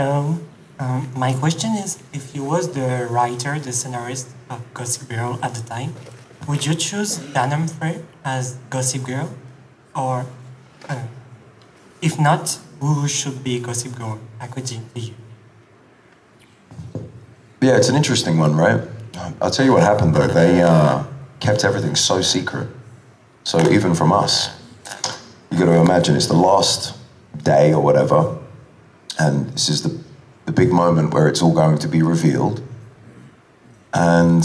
Hello. My question is, if you was the writer, the scenarist of Gossip Girl at the time, would you choose Dan Humphrey as Gossip Girl? Or, if not, who should be Gossip Girl, according to you? Yeah, it's an interesting one, right? I'll tell you what happened though. They kept everything so secret. So even from us, you got to imagine it's the last day or whatever, and this is the big moment where it's all going to be revealed. And,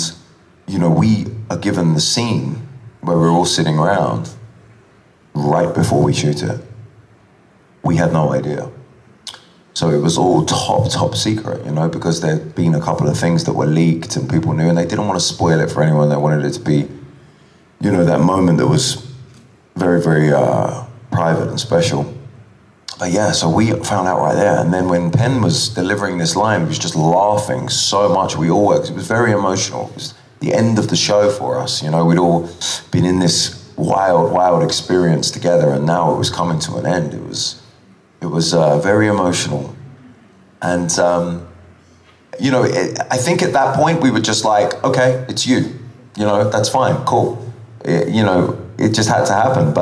you know, we are given the scene where we're all sitting around right before we shoot it. We had no idea. So it was all top secret, you know, because there'd been a couple of things that were leaked and people knew, and they didn't want to spoil it for anyone. They wanted it to be, you know, that moment that was very, very private and special. But yeah, so we found out right there. And then when Penn was delivering this line, he was just laughing so much. We all worked. It was very emotional. It was the end of the show for us. You know, we'd all been in this wild experience together, and now it was coming to an end. It was very emotional. And, you know, I think at that point we were just like, okay, it's you. You know, that's fine, cool. You know, it just had to happen,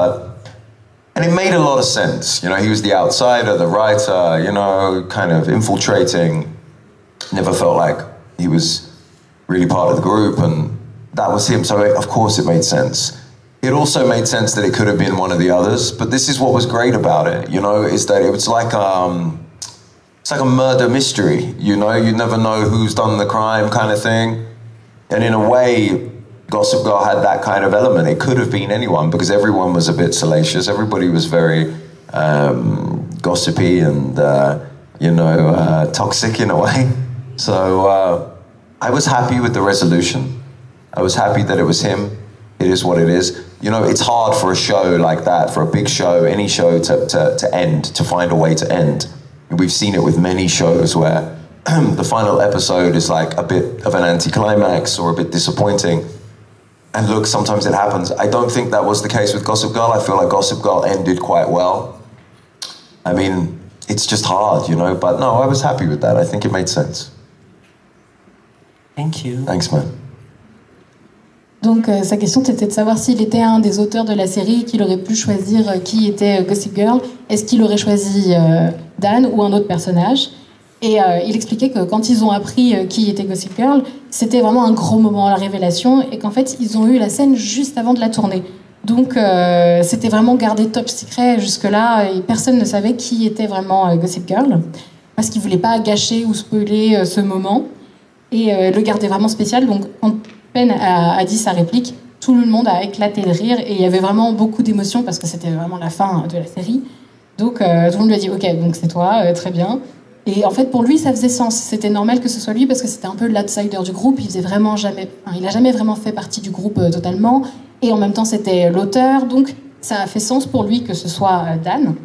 and it made a lot of sense. You know, he was the outsider, the writer, you know, kind of infiltrating. Never felt like he was really part of the group, and that was him. So of course it made sense. It also made sense that it could have been one of the others, but this is what was great about it, you know, is that it was like it's like a murder mystery, you know? You never know who's done the crime kind of thing. And in a way, Gossip Girl had that kind of element. It could have been anyone because everyone was a bit salacious. Everybody was very gossipy and, you know, toxic in a way. So I was happy with the resolution. I was happy that it was him. It is what it is. You know, it's hard for a show like that, for a big show, any show to end, to find a way to end. We've seen it with many shows where the final episode is like a bit of an anticlimax or a bit disappointing. And look, sometimes it happens. I don't think that was the case with Gossip Girl. I feel like Gossip Girl ended quite well. I mean, it's just hard, you know, but no, I was happy with that. I think it made sense. Thank you. Thanks, man. Donc sa question c'était de savoir s'il était un des auteurs de la série, qu'il aurait pu choisir qui était Gossip Girl. Est-ce qu'il aurait choisi Dan ou un autre personnage? Et il expliquait que quand ils ont appris qui était Gossip Girl, c'était vraiment un gros moment, la révélation, et qu'en fait ils ont eu la scène juste avant de la tourner. Donc c'était vraiment gardé top secret jusque-là, et personne ne savait qui était vraiment Gossip Girl, parce qu'ils ne voulaient pas gâcher ou spoiler ce moment, et le garder vraiment spécial. Donc quand Penn a dit sa réplique, tout le monde a éclaté de rire, et il y avait vraiment beaucoup d'émotions, parce que c'était vraiment la fin de la série. Donc tout le monde lui a dit « Ok, donc c'est toi, très bien ». Et en fait, pour lui, ça faisait sens. C'était normal que ce soit lui, parce que c'était un peu l'outsider du groupe. Il n'a jamais vraiment fait partie du groupe totalement. Et en même temps, c'était l'auteur. Donc, ça a fait sens pour lui que ce soit Dan.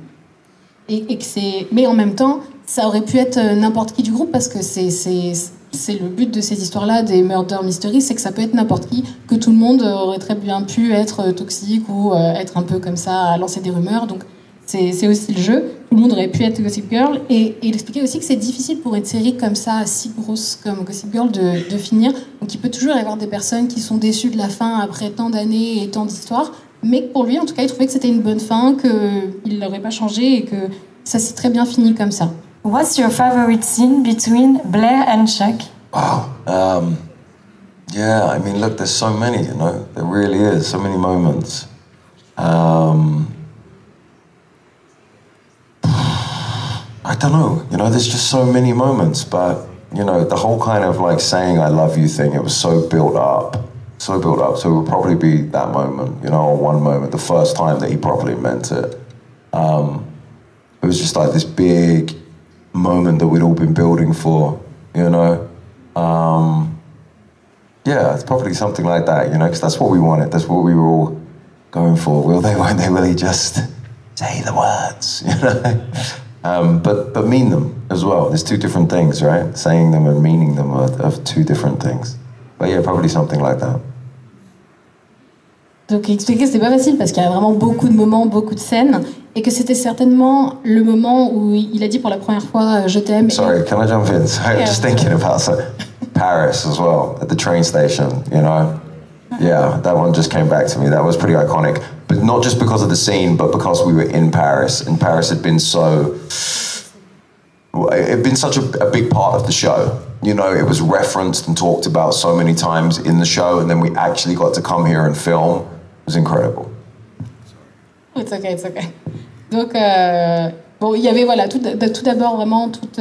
Mais en même temps, ça aurait pu être n'importe qui du groupe, parce que c'est le but de ces histoires-là, des murder mysteries, c'est que ça peut être n'importe qui, que tout le monde aurait très bien pu être toxique ou être un peu comme ça, à lancer des rumeurs. Donc, c'est aussi le jeu. Tout le monde aurait pu être Gossip Girl. Et il expliquait aussi que c'est difficile pour une série comme ça, si grosse comme Gossip Girl, de finir. Donc il peut toujours y avoir des personnes qui sont déçues de la fin après tant d'années et tant d'histoires. Mais pour lui, en tout cas, il trouvait que c'était une bonne fin, qu'il ne l'aurait pas changé et que ça s'est très bien fini comme ça. What's your favorite scene between Blair and Chuck? Wow. Yeah, I mean, look, there's so many, you know. There really is, so many moments. I don't know, you know, there's just so many moments, but, you know, the whole kind of like saying I love you thing, it was so built up, so it would probably be that moment, you know, or one moment, the first time that he probably meant it. It was just like this big moment that we'd all been building for, you know. Yeah, it's probably something like that, you know, because that's what we wanted, that's what we were all going for. Won't they really just say the words, you know? But mean them as well. There's two different things, right? Saying them and meaning them are two different things. But yeah, probably something like that. Donc il expliquait que c'était pas facile parce qu'il y a vraiment beaucoup de moments, beaucoup de scènes, et que c'était certainement le moment où il a dit pour la première fois je t'aime. Sorry, can I jump in? I was just thinking about Paris as well, at the train station, you know? Yeah, that one just came back to me. That was pretty iconic. But not just because of the scene, but because we were in Paris. And Paris had been such a big part of the show. You know, it was referenced and talked about so many times in the show, and then we actually got to come here and film. It was incredible. It's okay, it's okay. Donc, bon, il y avait voilà, tout d'abord vraiment toute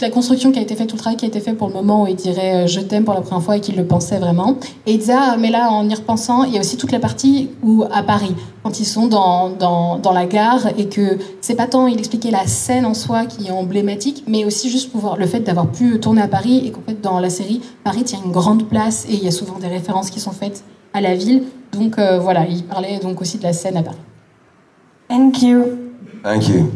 la construction qui a été faite, tout le travail qui a été fait pour le moment où il dirait je t'aime pour la première fois et qu'il le pensait vraiment. Et il disait, mais là, en y repensant, il y a aussi toute la partie où, à Paris, quand ils sont dans la gare et que c'est pas tant, il expliquait la scène en soi qui est emblématique, mais aussi juste le fait d'avoir pu tourner à Paris et qu'en fait, dans la série, Paris tient une grande place et il y a souvent des références qui sont faites à la ville. Donc voilà, il parlait donc aussi de la scène à Paris. Thank you. Thank you.